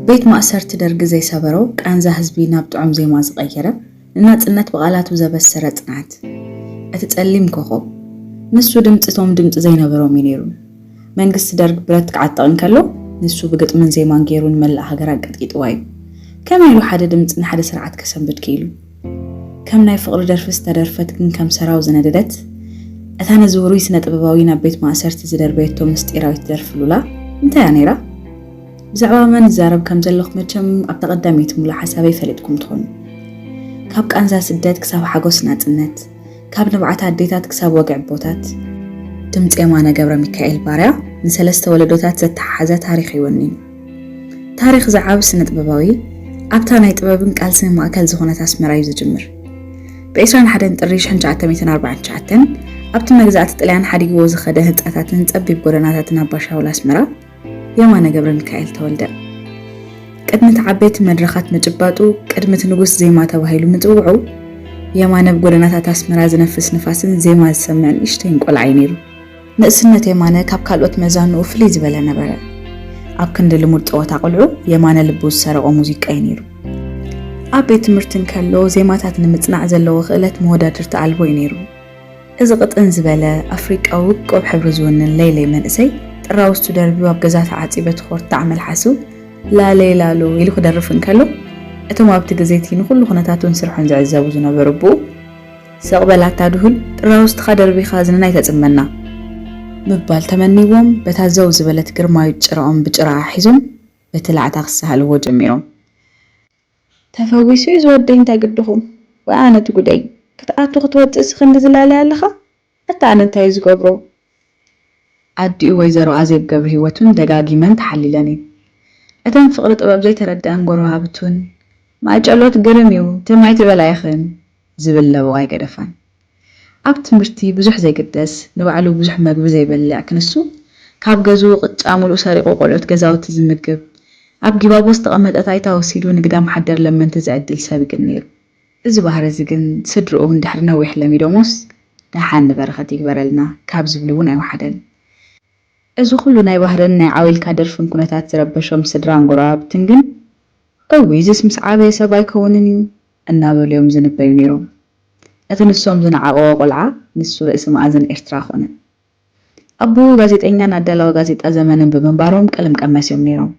ቤት ማእሰርቲ ደርግ ዘይሰበረው ቃንዛ ህዝቢ ናብ ጥዑም ዜማ ዝቀየረ ንናጽነት በቃላቱ ዘበሰረ ጽናት እቲ ጸሊም ኮኾብ ንሱ ድምጽቶም ድምጽ ዘይነበሮም ነይሩ መንግስት ደርግ ብረት ክዓጥቕ እንከሎ ንሱ ብግጥምን ዜማን ገይሩን መላእ ሃገር አቀጥቂጥዋ እዩ ከመይ ኢሉ ሓደ ድምጽ ንሓደ ስርዓት ከሰንብድ ክኢሉ ከም ናይ ፍቅሪ ደርፍስ ተደርፈት ግን ከም ሰራው ዝነደደት እታ ነዝውሩይ ስነ ጥበባዊ ናብ ቤት ማእሰርቲ ዝደርበየቶ ምስጢራዊት ደርፍሉላ እንታይ ነይራ ብዛዕባ መን ዛረብ ከም ዘለኹ መቸም ኣብ ተቐዳሚት ሙሉ ሓሳበይ ፈለጥኩም ትኾኑ ካብ ቃንዛ ስደት ክሳብ ሓጎስ ናጽነት ካብ ንብዓት ኣዴታት ክሳብ ወግዕ ቦታት ድምጽ የማነ ገብረ ሚካኤል ባርያ ንሰለስተ ወለዶታት ዘተሓሓዘ ታሪኽ ይወኒ ታሪኽ ዝዓብ ስነ ጥበባዊ ኣብታ ናይ ጥበብን ቃልስን ማእከል ዝኾነት ኣስመራ እዩ ዝጅምር ብ21 ጥሪ 1949 ኣብቲ መግዛእቲ ጣልያን ሓዲግዎ ዝኸደ ህንጻታትን ጸቢብ ጎደናታትን ኣባሻውል ኣስመራ የማነ ገብረ ሚካኤል ተወልደ ቅድሚት ዓበይቲ መድረኻት መጭባጡ ቅድሚት ንጉስ ዜማ ተባሂሉ ምጽውዑ የማነ ብጎደናታት ኣስመራ ዝነፍስ ንፋስን ዜማ ዝሰምዕን እሽተይን ቆልዓይ ነይሩ ንእስነት የማነ ካብ ካልኦት መዛንኡ ፍልይ ዝበለ ነበረ ኣብ ክንዲ ልሙድ ጸወታ ቆልዑ የማነ ልቡ ዝሰረቆ ሙዚቃ ነይሩ ኣብ ቤት ትምህርትን ከሎ ዜማታት ንምጽናዕ ዘለዎ ክእለት መወዳድርቲ ኣልቦ ነይሩ እዚ ቅጥን ዝበለ ኣፍሪቃዊ ውቁብ ሕብሪ ዝውንን ለይለይ መንእሰይ ጥራውስቱ ደርቢው ኣብ ገዛት ዓጺበት ኾርታ ዓመልሓሱ ላሌላሎ ኢሉ ክደርፍ እንከሎ እቶም ኣብቲ ግዜቲ ንኹሉ ኩነታቱን ስርሑን ዝዕዘቡ ዝነበሩ ቡ ሰቕበላታ ድሁል ጥራውስትኻ ደርቢኻ ዝንናይ ተጽመና ምባል ተመኒዎም በታዘው ዝበለት ግርማዊ ጭራኦም ብጭራ ሒዞም በትላዕታ ክሳሃልዎ ጀሚሮም ተፈዊሱ ዝወደኝ ታግድኹም ወኣነ ትጉደይ ክትኣቱ ክትወጽእ ክንዲ ዝላለ ኣለኻ እታ ኣነ እንታይ ዝገብሮ ኣዲኡ ወይዘሮ ኣዜብ ገብረ ህይወቱን ደጋጊመን ተሓሊለኒ እተን ፍቅሪ ጥበብ ዘይተረዳእን ጎረባብቱን ማጨሎት ግርምዩ ትማይ ትበላይኽን ዝብለቡ ኣይገደፋን ኣብ ትምህርቲ ብዙሕ ዘይግደስ ንባዕሉ ብዙሕ መግቢ ዘይበልዕ ክንሱ ካብ ገዙ ቅጫ ሙሉእ ሰሪቆ ቆልዑት ገዛውቲ ዝምግብ ኣብ ጊባቦ ዝተቐመጠ ታይታ ወሲዱ ንግዳም ሓደር ለመንቲ ዝዕድል ሰብ ግን ነይሩ እዚ ባህሪ እዚ ግን ስድርኡ እንድሕር ነዊሕ ለሚዶሞስ ደሓን በረኸት ይግበረልና ካብ ዝብሉ እውን ኣይወሓደን እዚ ኩሉ ናይ ባህርን ናይ ዓዊልካ ደርፍን ኩነታት ዝረበሾም ስድራን ጎረባብትን ግን እዊዝስ ምስ ዓበየ ሰብ ኣይከውንን እዩ እናበልዮም ዝንበዩ ነይሮም እቲ ንሶም ዝነዓቐዎ ቆልዓ ንሱ ርእሲ ማእዘን ኤርትራ ኾነ ኣቦ ጋዜጠኛን ኣዳላዊ ጋዜጣ ዘመንን ብምንባሮም ቀለም ቀመስዮም ነይሮም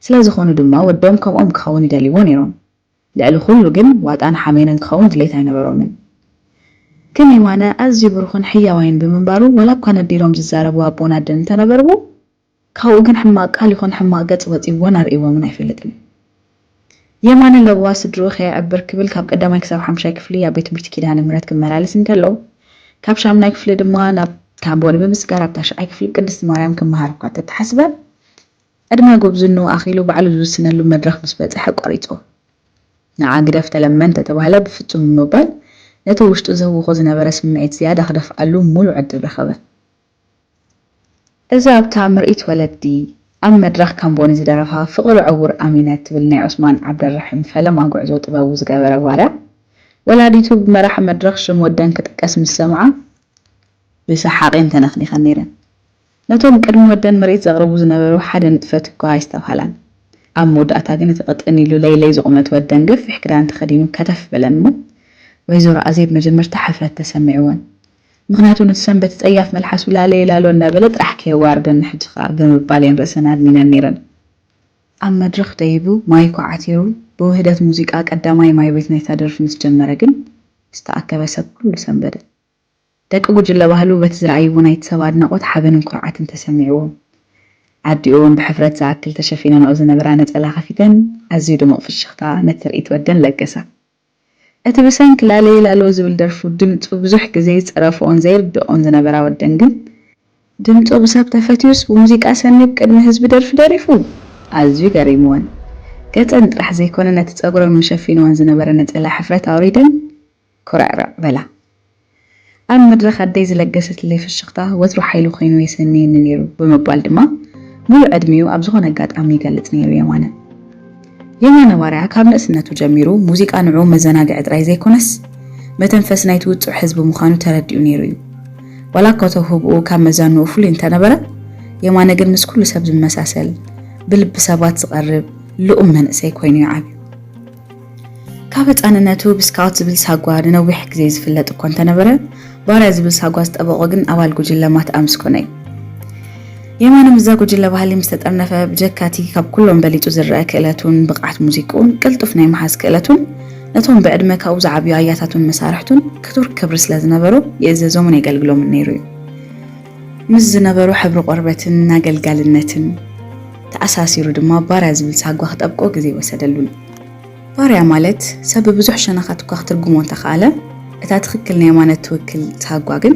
ስለዝኾኑ ድማ ወዶም ከምኦም ክኸውን ይደልይዎ ነይሮም ልዕሊ ኩሉ ግን ዋጣን ሓሜንን ክኸውን ድሌት ኣይነበሮምን كم يمانا أزي بروخن حيوان بمنبارو ولا بكان الديرهم ززاربو أبونا دن تنبربو كاو كن حماق قال يخون حماقات وطي ونار إيوه من أفلتن يمانا لو واسد روخي عبر كبل كاب قدامي كساب حمشاي كفلي يا بيت مرتكي دهان مرات كمالالس انكالو كاب شامنا كفلي دموانا كابوني بمسكارة بتاش أي كفلي قدس مريم كمهارقات تتحسبه أدما قبزنو أخيلو بعلو زوسنا اللو مدرخ بسبات حق قريتو نعاقدف تلمن تتوهلا بفتو من موبال نتوشتو زهو خوزنا برس معيد زيادة خدف قالو مولو عدل رخبه إذا بتعمر إيت ولدي أم مدرخ كان بوني زدرفها فقر عور أمينات بالني عثمان عبد الرحيم فلما قعزو طباوز قابر وارع ولا ديتو بمراح مدرخ شمودان كتقسم السمعة بسحاقين تنخني خنيرا نتوم كرم ودان مريد زغربو زنبرو حدا نتفتك كوايس تفحلان أم موداتا قنت قطني لو ليلي زغمت ودان قف حكران تخدينو كتف بلنمو ويزور عزيب مجمرت حفلة تسمعون مغناتو نتسنبت تأياف ملحس ولا ليلة لونا بلد رحكي واردن حجخا بمبالين رسنا من النيران أما مدرخ دايبو مايكو عتيرو بوهدات موسيقى قداماي ماي بيتنا يتادر في نسجمرقن استأكا بسب كل سنبدت داكو جلا بهلو بتزرعيبونا يتسواد نقوت حبن قرعة تسمعون عديون بحفرة زاكل تشفينا نوزنا برانة ألا خفيتن أزيدو مقف الشخطاء نترقيت ودن لقسا أتبسان كلالي لالو زبل درفو دمتو بزوح كزيز عرفون زير دقون زنبرا ودنجن دمتو بساب تفتيوس بموزيك أسانيب كدم حزب درف دارفو عزوي قريموان قد أنت رح زي كوننا تتأقرر من شفين وان زنبرا نتألا حفرة أوريدن كرع بلا أما مدرخ عديز لقست اللي في الشقطة وزرو حيلو خينو يسنين نيرو بمبال دما مولو أدميو أبزغونا قاد أمي قالت نيرو يوانا የማነ ባርያ ካብ ንእስነቱ ጀሚሩ ሙዚቃ ንዑ መዘናግዒ ጥራይ ዘይኮነስ መተንፈስ ናይቲ ውፅእ ህዝቢ ምዃኑ ተረዲኡ ነይሩ እዩ። ዋላ እኳ ተውህብኡ ካብ መዛንኡ ፍሉይ እንተነበረ የማነ ግን ምስ ኩሉ ሰብ ዝመሳሰል ብልቢ ሰባት ዝቐርብ ልኡም መንእሰይ ኮይኑ ይዓብዩ። ካብ ህፃንነቱ ብስካውት ዝብል ሳጓ ንነዊሕ ግዜ ዝፍለጥ እኳ እንተነበረ ባርያ ዝብል ሳጓ ዝጠበቆ ግን ኣባል ጉጅለ ማትኣ ምስ ኮነ እዩ። የማነ ምዛ ጉጅለ ባህሊ ምስ ተጠርነፈ ብጀካቲ ካብ ኩሎም በሊጡ ዝረአ ክእለቱን ብቕዓት ሙዚቁን ቅልጡፍ ናይ መሓዝ ክእለቱን ነቶም ብዕድመ ካብኡ ዝዓብዩ ኣያታቱን መሳርሕቱን ክቱር ክብሪ ስለ ዝነበሩ የእዘዞምን የገልግሎምን ነይሩ እዩ። ምስ ዝነበሩ ሕብሪ ቆርበትን ኣገልጋልነትን ተኣሳሲሩ ድማ ባርያ ዝብል ሳጓ ክጠብቆ ግዜ ወሰደሉን። ባርያ ማለት ሰብ ብዙሕ ሸነኻት እኳ ክትርጉሞ እንተኸኣለ እታ ትኽክል ናይ የማነ ትውክል ሳጓ ግን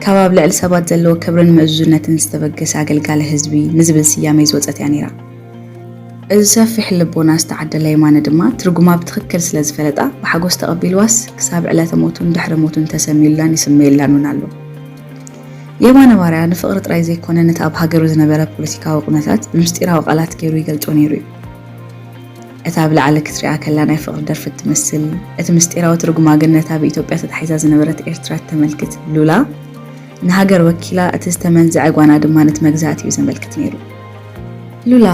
ከባብ ልዕሊ ሰባት ዘለዎ ክብርን ምእዙዝነትን ዝተበገሰ ኣገልጋሊ ህዝቢ ንዝብል ስያመ ዝወፀት እያ ነይራ። እዚ ሰፊሕ ልቦና ዝተዓደለ የማነ ድማ ትርጉማ ብትኽክል ስለ ዝፈለጣ ብሓጎስ ተቐቢልዋስ ክሳብ ዕለተ ሞቱን ድሕሪ ሞቱን ተሰሚዩላን ይስመየላን እውን ኣሎ። የማነ ባርያ ንፍቕሪ ጥራይ ዘይኮነ ነቲ ኣብ ሃገሩ ዝነበረ ፖለቲካዊ ኩነታት ብምስጢራዊ ቃላት ገይሩ ይገልጾ ነይሩ እዩ። እታ ብላዕሊ ክትሪኣ ከላ ናይ ፍቕሪ ደርፊ ትመስል፣ እቲ ምስጢራዊ ትርጉማ ግን ነታ ብኢትዮጵያ ተታሒዛ ዝነበረት ኤርትራ ተመልክት ሉላ ንሃገር ወኪላ እቲ ዝተመንዝዐ ጓና ድማ ነቲ መግዛእቲ እዩ ዘመልክት ነይሩ። ሉላ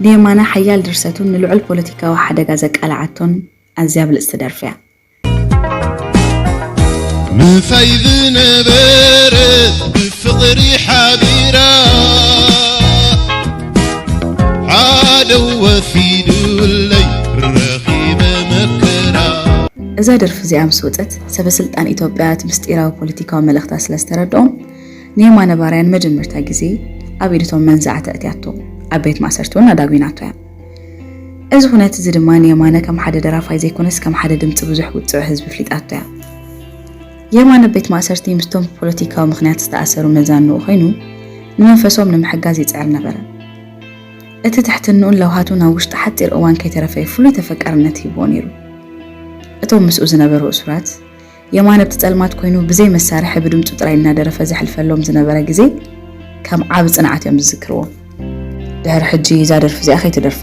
ንየማነ ሓያል ድርሰቱን ንልዑል ፖለቲካዊ ሓደጋ ዘቃልዓቶን ኣዝያ ብልፅቲ ደርፊ እያ። ምፋይዝ ነበረት ብፍቕሪ ሓቢራ ሓደ ወፊዱለይ ረኺበ መከራ። እዛ ደርፊ እዚኣ ምስ ወፀት ሰበስልጣን ኢትዮጵያ እቲ ምስጢራዊ ፖለቲካዊ መልእኽታ ስለ ዝተረድኦም ንየማነ ባርያ ንመጀመርታ ግዜ ኣብ ኢድቶም መንዛዕቲ እትያቶ ኣብ ቤት ማእሰርቲ እውን ኣዳጉናቶ እያ። እዚ ኩነት እዚ ድማ ንየማነ ከም ሓደ ደራፋይ ዘይኮነስ ከም ሓደ ድምፂ ብዙሕ ውፅዕ ህዝቢ ፍሊጣቶ እያ። የማነ ቤት ማእሰርቲ ምስቶም ፖለቲካዊ ምክንያት ዝተኣሰሩ መዛንኡ ኮይኑ ንመንፈሶም ንምሕጋዝ ይፅዕር ነበረ። እቲ ትሕትንኡን ለውሃቱን ኣብ ውሽጢ ሓፂር እዋን ከይተረፈየ ፍሉይ ተፈቃርነት ሂብዎ ነይሩ። እቶም ምስኡ ዝነበሩ እሱራት የማነ ብትፀልማት ኮይኑ ብዘይ መሳርሒ ብድምፁ ጥራይ እናደረፈ ዘሕልፈሎም ዝነበረ ግዜ ከም ዓብ ፅንዓት እዮም ዝዝክርዎ። ድሕሪ ሕጂ እዛ ደርፊ እዚኣ ከይትደርፋ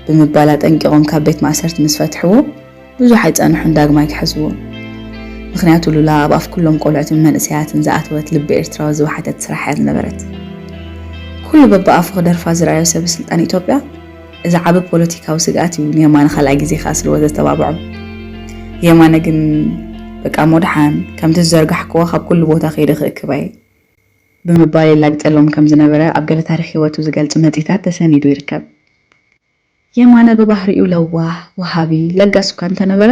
ብምባል ጠንቂቖም ካብ ቤት ማእሰርቲ ምስ ፈትሕዎ ብዙሕ ኣይፀንሑን ዳግማይ ክሕዝዎ። ምክንያቱ ሉላ ኣብ ኣፍ ኩሎም ቆልዑትን መንእሰያትን ዝኣተወት ልቢ ኤርትራዊ ዝወሓተት ስራሕ እያ ዝነበረት። ኩሉ በብኣፉ ክደርፋ ዝረኣዩ ሰበስልጣን ኢትዮጵያ እዚ ዓብ ፖለቲካዊ ስግኣት እዩ ንየማነ ካልኣይ ግዜ ካስልዎ ዘተባብዖም። የማነ ግን በቃ ሞድሓን ከምቲ ዝዘርጋሕክዎ ካብ ኩሉ ቦታ ከይደ ክእክባ እየ ብምባል የላግጠሎም ከም ዝነበረ ኣብ ገለ ታሪክ ሂወቱ ዝገልጽ መፂታት ተሰኒዱ ይርከብ። የማነ ብባህሪኡ ለዋህ ወሃቢ ለጋስ እኳ እንተነበረ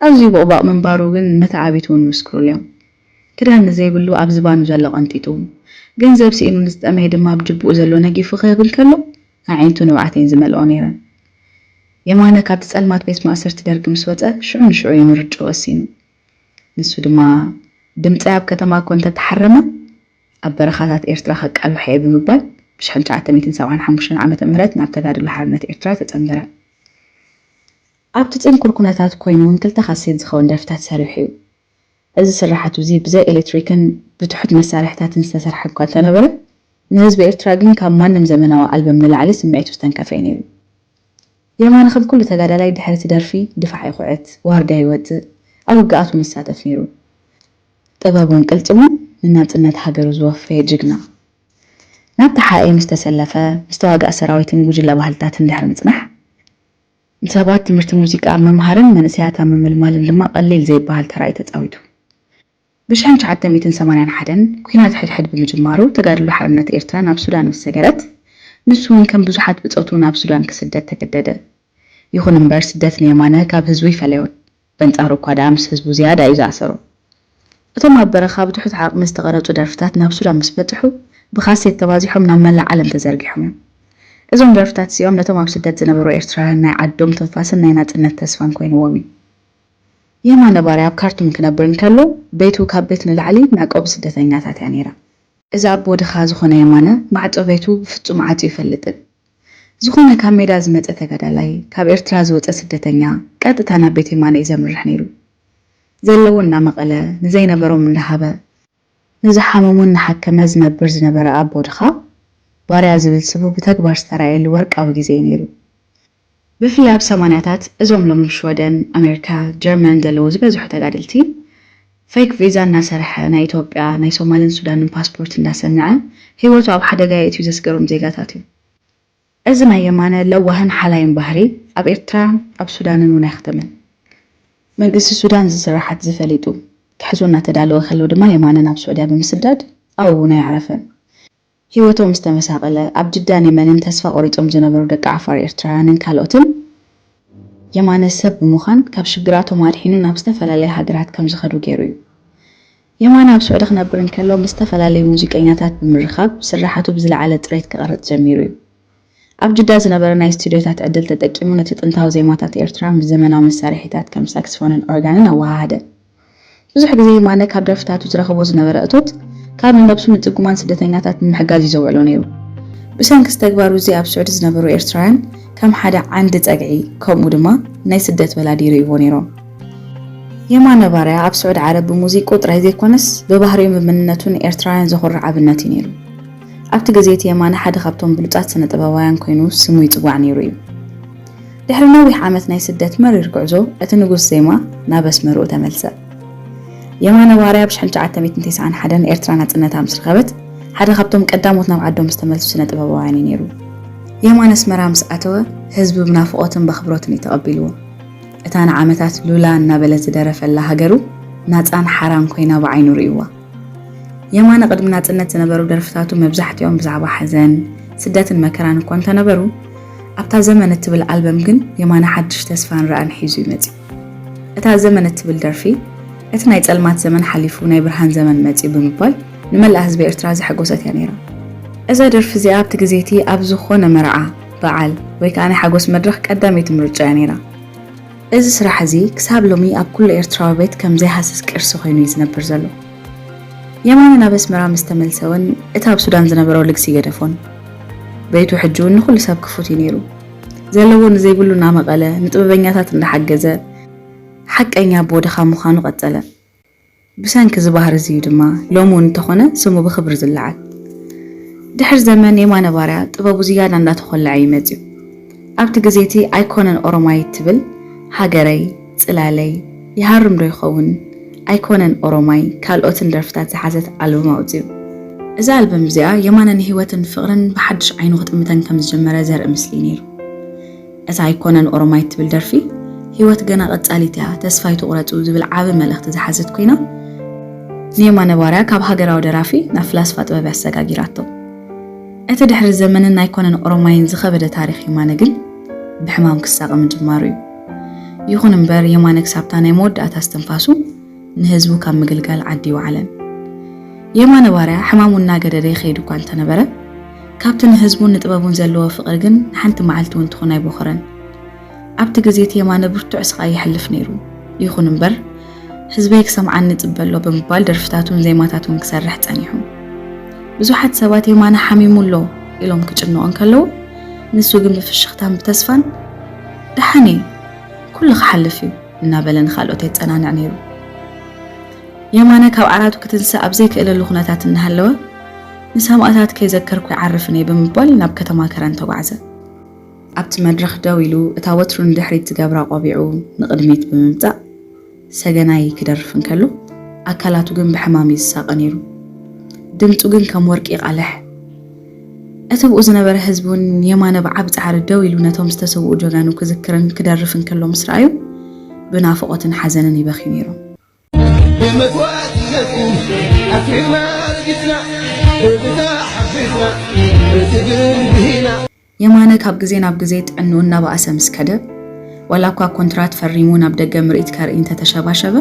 ኣዝዩ ብቕባቕ ምንባሩ ግን መተዓቢቱ እውን ይምስክሩ እዮም። ክዳን ዘይብሉ ኣብ ዝባኑ ዘሎ ቀንጢጡ ገንዘብ ሲኢኑ ንዝጠመየ ድማ ብጅቡኡ ዘሎ ነጊፉ ክህብል ከሎ ዓይነቱ ንብዓተይን ዝመልኦ ነይረን። የማነ ካብቲ ፀልማት ቤት ማእሰርቲ ደርጊ ምስ ወፀ ሽዑ ንሽዑ የምርጮ ወሲኑ ንሱ ድማ ድምፂ ኣብ ከተማ እኮ እንተተሓረመ ኣብ በረኻታት ኤርትራ ከቃልሕ እየ ብምባል ብ1975 ዓመተ ምህረት ናብ ተጋድሎ ሓርነት ኤርትራ ተፀንበረ። ኣብቲ ፅንኩር ኩነታት ኮይኑ እውን ክልተ ካሴት ዝኸውን ደርፍታት ሰሪሑ እዩ። እዚ ስራሓቱ እዚ ብዘይ ኤሌክትሪክን ብትሑት መሳርሕታትን ዝተሰርሐ እኳ እንተነበረ ንህዝቢ ኤርትራ ግን ካብ ማንም ዘመናዊ ኣልበም ንላዕሊ ስምዒቱ ዝተንከፈየ ነይሩ። የማነ ከም ኩሉ ተጋዳላይ ድሕሪ እቲ ደርፊ ድፋዕ ይኹዕት፣ ዋርድያ ይወፅእ፣ ኣብ ውግኣቱ ይሳተፍ ነይሩ። ጥበቡን ቅልጥሙን ንናጽነት ሃገሩ ዝወፈየ ጅግና። ናብቲ ሓኤ ምስ ተሰለፈ ምስተዋጋእ ሰራዊትን ጉጅለ ባህልታትን ድሕሪ ምጽናሕ ሰባት ትምህርቲ ሙዚቃ መምሃርን መንእሰያት ምምልማልን ድማ ቀሊል ዘይበሃል ተራእይ ተፃዊቱ። ብ1981 ኩናት ሕድሕድ ብምጅማሩ ተጋድሎ ሓርነት ኤርትራ ናብ ሱዳን ምስ ሰገረት ንሱ እውን ከም ብዙሓት ብፆቱ ናብ ሱዳን ክስደት ተገደደ። ይኹን እምበር ስደት ንየማነ ካብ ህዝቡ ይፈለዮን በንጻሩ እኳ ዳ ምስ ህዝቡ ዝያዳ እዩ ዝኣሰሮ። እቶም ኣብ በረኻ ብትሑት ዓቕሚ ዝተቐረፁ ደርፍታት ናብ ሱዳን ምስ በፅሑ ብኻሴት ተባዚሖም ናብ መላእ ዓለም ተዘርጊሖም እዮም። እዞም ደርፍታት እዚኦም ነቶም ኣብ ስደት ዝነበሩ ኤርትራውያን ናይ ዓዶም ተንፋስን ናይ ናጽነት ተስፋን ኮይንዎም እዩ። የማነ ባርያ ኣብ ካርቱም ክነብር እንከሎ ቤቱ ካብ ቤት ንላዕሊ መዕቆቢ ስደተኛታት እያ ነይራ። እዚ ኣብ ወድኻ ዝኾነ የማነ ማዕፆ ቤቱ ብፍጹም ዓፅዩ ይፈልጥን። ዝኾነ ካብ ሜዳ ዝመፀ ተጋዳላይ ካብ ኤርትራ ዝወፀ ስደተኛ ቀጥታ ናብ ቤት የማነ እዩ ዘምርሕ ነይሩ። ዘለዎ እናመቐለ ንዘይነበሮም እንዳሃበ ንዝሓመሙን እናሓከመ ዝነብር ዝነበረ ኣብ ወድኻ ባርያ ዝብል ስሙ ብተግባር ዝተራእየሉ ወርቃዊ ግዜ ነይሩ። ብፍላይ ኣብ ሰማንያታት እዞም ሎሚ ሽወደን ኣሜሪካ ጀርመን ዘለዉ ዝበዝሑ ተጋደልቲ ፌክ ቪዛ እናሰርሐ ናይ ኢትዮጵያ ናይ ሶማልን ሱዳንን ፓስፖርት እንዳሰንዐ ህይወቱ ኣብ ሓደጋ የእትዩ ዘስገሮም ዜጋታት እዩ። እዚ ናይ የማነ ለዋህን ሓላይን ባህሪ ኣብ ኤርትራ ኣብ ሱዳንን እውን ኣይኽተምን። መንግስቲ ሱዳን ዝስራሓት ዝፈሊጡ ክሕዞ እናተዳለወ ከለው ድማ የማነ ናብ ሱዑድያ ብምስዳድ ኣብኡ እውን ኣይዓረፈን። ህይወቶም ዝተመሳቀለ ኣብ ጅዳን የመንን ተስፋ ቆሪጦም ዝነበሩ ደቂ ዓፋር ኤርትራውያንን ካልኦትን የማነ ሰብ ብምዃን ካብ ሽግራቶም ኣድሒኑ ናብ ዝተፈላለየ ሃገራት ከም ዝኸዱ ገይሩ እዩ። የማነ ኣብ ሱዑድ ክነብር እንከሎ ምስ ዝተፈላለዩ ሙዚቀኛታት ብምርኻብ ስራሓቱ ብዝለዓለ ጥሬት ክቐርጽ ጀሚሩ እዩ። ኣብ ጅዳ ዝነበረ ናይ ስቱድዮታት ዕድል ተጠቂሙ ነቲ ጥንታዊ ዜማታት ኤርትራ ምስ ዘመናዊ መሳርሒታት ከም ሳክስፎንን ኦርጋንን ኣወሃሃደ። ብዙሕ ግዜ የማነ ካብ ደርፍታቱ ዝረኸቦ ዝነበረ እቶት ካብ ንነብሱ ንጥጉማን ስደተኛታት ንምሕጋዝ ይዘውዕሎ ነይሩ። ብሰንኪ ተግባሩ እዚ ኣብ ሱዑድ ዝነበሩ ኤርትራውያን ከም ሓደ ዓንዲ ፀግዒ ከምኡ ድማ ናይ ስደት በላዲ ይርእይዎ ነይሮም። የማነ ባርያ ኣብ ሱዑድ ዓረብ ብሙዚቁ ጥራይ ዘይኮነስ ብባህሪኡ ብምንነቱን ኤርትራውያን ዘኹርዕ ኣብነት እዩ ነይሩ። ኣብቲ ግዜ እቲ የማነ ሓደ ካብቶም ብሉፃት ስነ ጥበባውያን ኮይኑ ስሙ ይፅዋዕ ነይሩ እዩ። ድሕሪ ነዊሕ ዓመት ናይ ስደት መሪር ጉዕዞ እቲ ንጉስ ዜማ ናብ ኣስመርኡ ተመልሰ። የማነ ባርያ ብ1991 ኤርትራ ናጽነታ ምስ ረኸበት ሓደ ካብቶም ቀዳሞት ናብ ዓዶም ዝተመልሱ ስነ ጥበባውያን ነይሩ። የማነ ኣስመራ ምስ ኣተወ ህዝቢ ብናፍቆትን በኽብሮትን ተቐቢልዎ። እታ ንዓመታት ሉላ እናበለ ዝደረፈላ ሃገሩ ናፃን ሓራን ኮይና ብዓይኑ ርእይዋ። የማነ ቅድሚ ናጽነት ዝነበሩ ደርፍታቱ መብዛሕትኦም ብዛዕባ ሓዘን፣ ስደትን መከራን እኳ እንተነበሩ ኣብታ ዘመን እትብል ኣልበም ግን የማነ ሓድሽ ተስፋን ራእን ሒዙ ይመጽ። እታ ዘመን እትብል ደርፊ እቲ ናይ ጸልማት ዘመን ሓሊፉ ናይ ብርሃን ዘመን መጽእ ብምባል ንመላእ ህዝቢ ኤርትራ ዝሐጎሰት እያ ነይራ። እዛ ደርፊ እዚኣ ኣብቲ ግዜቲ ኣብ ዝኾነ መርዓ በዓል ወይ ከዓ ናይ ሓጎስ መድረኽ ቀዳመይቲ ምርጫ እያ ነይራ። እዚ ስራሕ እዚ ክሳብ ሎሚ ኣብ ኩሉ ኤርትራዊ ቤት ከም ዘይሃስስ ቅርሲ ኮይኑ እዩ ዝነብር ዘሎ። የማነ ናብ ኣስመራ ምስ ተመልሰውን እቲ ኣብ ሱዳን ዝነበረው ልግሲ ገደፎን። ቤቱ ሕጂ እውን ንኹሉ ሰብ ክፉት እዩ ነይሩ። ዘለዎ ንዘይብሉ እናመቐለ ንጥበበኛታት እንዳሓገዘ ሓቀኛ ቦደኻ ምዃኑ ቀጸለ። ብሰንኪ ዝበሃር እዚ ድማ ሎሚ እውን እንተኾነ ስሙ ብክብሪ ዝለዓል። ድሕሪ ዘመን የማነ ባርያ ጥበቡ ዝያዳ እንዳተኾለዐ ይመጽእ። ኣብቲ ግዜቲ ኣይኮነን ኦሮማይ ትብል ሃገረይ ጽላለይ ይሃርም ዶ ይኸውን ኣይኮነን ኦሮማይ ካልኦትን ደርፍታት ዝሓዘት ኣልበም ኣውፅኡ። እዛ ኣልበም እዚኣ የማነ ንህይወትን ፍቕርን ብሓድሽ ዓይኑ ክትምተን ከም ዝጀመረ ዘርኢ ምስሊ ነይሩ። እዛ ኣይኮነን ኦሮማይ ትብል ደርፊ ህይወት ገና ቀጻሊት እያ ተስፋ ይትቁረጹ ዝብል ዓቢ መልእኽቲ ዝሓዘት ኮይና ንየማነ ባርያ ካብ ሃገራዊ ደራፊ ናብ ፍላስፋ ጥበብ ያሰጋጊራቶ። እቲ ድሕሪ ዘመንን ኣይኮነን ኦሮማይን ዝኸበደ ታሪኽ የማነ ግን ብሕማም ክሳቐም ጅማሩ እዩ። ይኹን እምበር የማነ ክሳብታ ናይ መወዳእታ እስትንፋሱ ንህዝቡ ካብ ምግልጋል ዓዲ ይውዓለን። የማነ ባርያ ሕማሙ እናገደደ ይኸይድ እኳ እንተነበረ ካብቲ ንህዝቡን ንጥበቡን ዘለዎ ፍቕሪ ግን ሓንቲ መዓልቲ እውን ትኾን ኣይቦኸረን። ኣብቲ ግዜቲ የማነ ብርቱዕ ስቃይ ይሕልፍ ነይሩ። ይኹን እምበር ህዝበይ ክሰምዓኒ ጽበሎ ብምባል ደርፍታቱን ዜማታቱን ክሰርሕ ጸኒሑ። ብዙሓት ሰባት የማነ ሓሚሙሎ ኢሎም ክጭንቆን ከለው ንሱ ግን ብፍሽኽታን ብተስፋን ደሓኔ ኩሉ ክሓልፍ እዩ እናበለን ካልኦት የጸናንዕ ነይሩ። የማነ ካብ ዓራቱ ክትንሳእ ኣብ ዘይክእለሉ ኩነታት እናሃለወ ንሰማዕታት ከይዘከርኩ ይዓርፍን እየ ብምባል ናብ ከተማ ከረን ተጓዓዘ። ኣብቲ መድረኽ ደው ኢሉ እታ ወትሩ ንድሕሪት ዝገብራ ቆቢዑ ንቕድሚት ብምምጻእ ሰገናይ ክደርፍ እንከሎ ኣካላቱ ግን ብሕማም ይሳቀ ነይሩ። ድምፁ ግን ከም ወርቂ ይቃልሕ። እቲ ብኡ ዝነበረ ህዝቢ እውን የማነ ብዓብ ጻዕሪ ደው ኢሉ ነቶም ዝተሰውኡ ጀጋኑ ክዝክርን ክደርፍ እንከሎ ምስ ረኣዩ ብናፍቆትን ሓዘንን ይበኺዩ ነይሮም። የማነ ካብ ግዜ ናብ ግዜ ጥዕንኡ እናበኣሰ ምስ ከደ ዋላ እኳ ኮንትራት ፈሪሙ ናብ ደገ ምርኢት ከርኢ እንተተሸባሸበ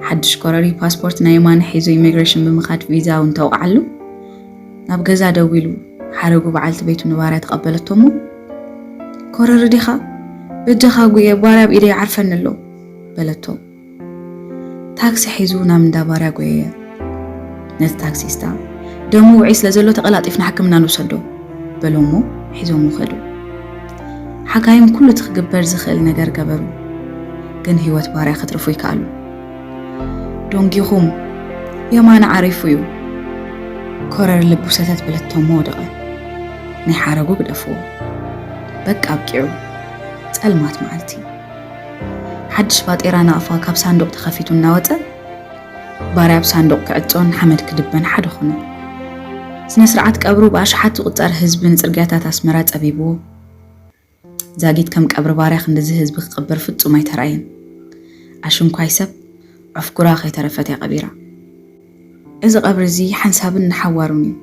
ሓድሽ ኮረሪ ፓስፖርት ናይ የማነ ሒዙ ኢሚግሬሽን ብምኻድ ቪዛ እውን ተውቃዓሉ ናብ ገዛ ደው ኢሉ ሓረጉ በዓልቲ ቤቱ ንባርያ ተቐበለቶሞ ኮረሪ ዲኻ በጀኻ ጉየ ባርያ ብኢደይ ዓርፈን ኣሎ በለቶ። ታክሲ ሒዙ ናብ እንዳ ባርያ ጎየ። ነቲ ታክሲስታ ደሙ ውዒ ስለ ዘሎ ተቐላጢፍና ሕክምና ንውሰዶ በሎሞ ሒዞም ኸዱ። ሓጋይም ኩሉ ትኽግበር ዝኽእል ነገር ገበሩ፣ ግን ህይወት ባርያ ክትርፉ ይከኣሉ። ዶንጊኹም የማነ ዓሪፉ እዩ ኮረር ልቡ ሰተት ብለቶሞ ወደቐ። ናይ ሓረጉ ግደፍዎ በቃ ኣብቂዑ ጸልማት መዓልቲ ሓድሽ ባጤራ ናቕፋ ካብ ሳንዱቕ ተኸፊቱ እናወፀ ባርያ ብሳንዱቕ ክዕጾን ሓመድ ክድበን ሓደ ኾነ ስነ ስርዓት ቀብሩ ብኣሽሓት ዝቁጸር ህዝብን ጽርግያታት ኣስመራ ጸቢብዎ ዛጊት ከም ቀብሪ ባርያ ክንደዚ ህዝቢ ክቕበር ፍጹም ኣይተረኣየን ኣሽንኳይ ሰብ ዕፍጉራ ከይተረፈት ቀቢራ እዚ ቀብሪ እዚ ሓንሳብን ንሓዋሩን እዩ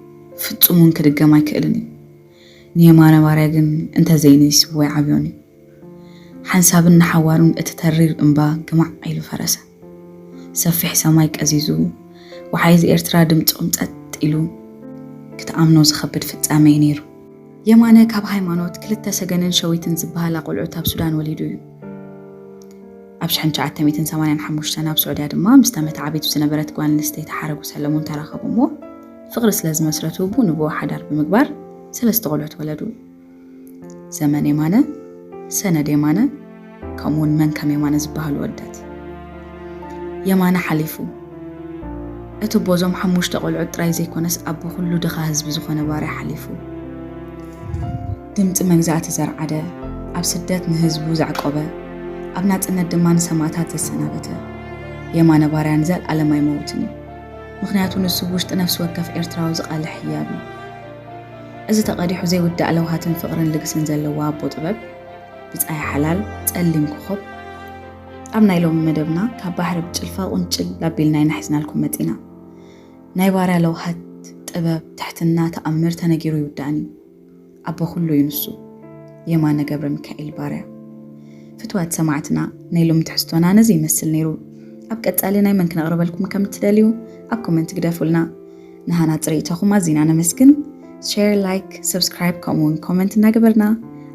ፍጹሙን ክድገም ኣይክእልን እዩ ንየማነ ባርያ ግን እንተዘይንስዎ ይዓብዮን እዩ ሓንሳብን ንሓዋሩን እቲ ተሪር እምባ ግማዕ ኢሉ ፈረሰ ሰፊሕ ሰማይ ቀዚዙ ወሓይዚ ኤርትራ ድምፆም ጸጥ ኢሉ ክትኣምኖ ዝኸብድ ፍጻሜ ነይሩ የማነ ካብ ሃይማኖት ክልተ ሰገንን ሸዊትን ዝበሃላ ቆልዑት ኣብ ሱዳን ወሊዱ እዩ ኣብ 1985 ኣብ ሱዑድያ ድማ ምስ ተመትዓቢት ዝነበረት ጓል ኣንስተይቲ ሓረጉ ሰለሞን ተራኸቡ እሞ ፍቕሪ ስለ ዝመስረቱ ንብኡ ሓዳር ብምግባር ሰለስተ ቆልዑት ወለዱ ዘመን የማነ ሰነድ የማነ ከምኡውን መንከም የማነ ዝበሃሉ ወዳት የማነ ሓሊፉ እቲ ቦዞም 5 ቆልዑት ጥራይ ዘይኮነስ ኣብ ኩሉ ድኻ ህዝቢ ዝኾነ ባርያ ሓሊፉ ድምፂ መግዛእቲ ዘርዓደ ኣብ ስደት ንህዝቡ ዘዕቆበ ኣብ ናጽነት ድማ ንሰማዕታት ዘሰናበተ የማነ ባርያ ንዘለዓለም ኣይመውትን እዩ ምኽንያቱ ንሱ ውሽጢ ነፍሲ ወከፍ ኤርትራዊ ዝቃልሕ ህያብ እዩ እዚ ተቐዲሑ ዘይውዳእ ለውሃትን ፍቕርን ልግስን ዘለዎ ኣቦ ጥበብ ብጻይ ሓላል ጸሊም ኮኸብ ኣብ ናይ ሎሚ መደብና ካብ ባሕሪ ብጭልፋ ቁንጭል ላቢልና ይናሕዝናልኩም መጺና ናይ ባርያ ለውሃት ጥበብ ትሕትና ተኣምር ተነጊሩ ይውዳእኒ ኣቦ ኩሉ እዩ ንሱ የማነ ገብረ ሚካኤል ባርያ ፍትዋት ሰማዕትና ናይ ሎሚ ትሕዝቶና ነዚ ይመስል ነይሩ ኣብ ቀጻሊ ናይ መን ክነቕርበልኩም ከም እትደልዩ ኣብ ኮመንት ግደፉልና ንሃና ጽሬኢተኹም ኣዝና ነመስግን ሼር ላይክ ሰብስክራይብ ከምኡውን ኮመንት እናገበርና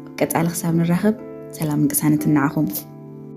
ኣብ ቀጻሊ ክሳብ ንራኸብ ሰላም እንቅሳነት እናዓኹም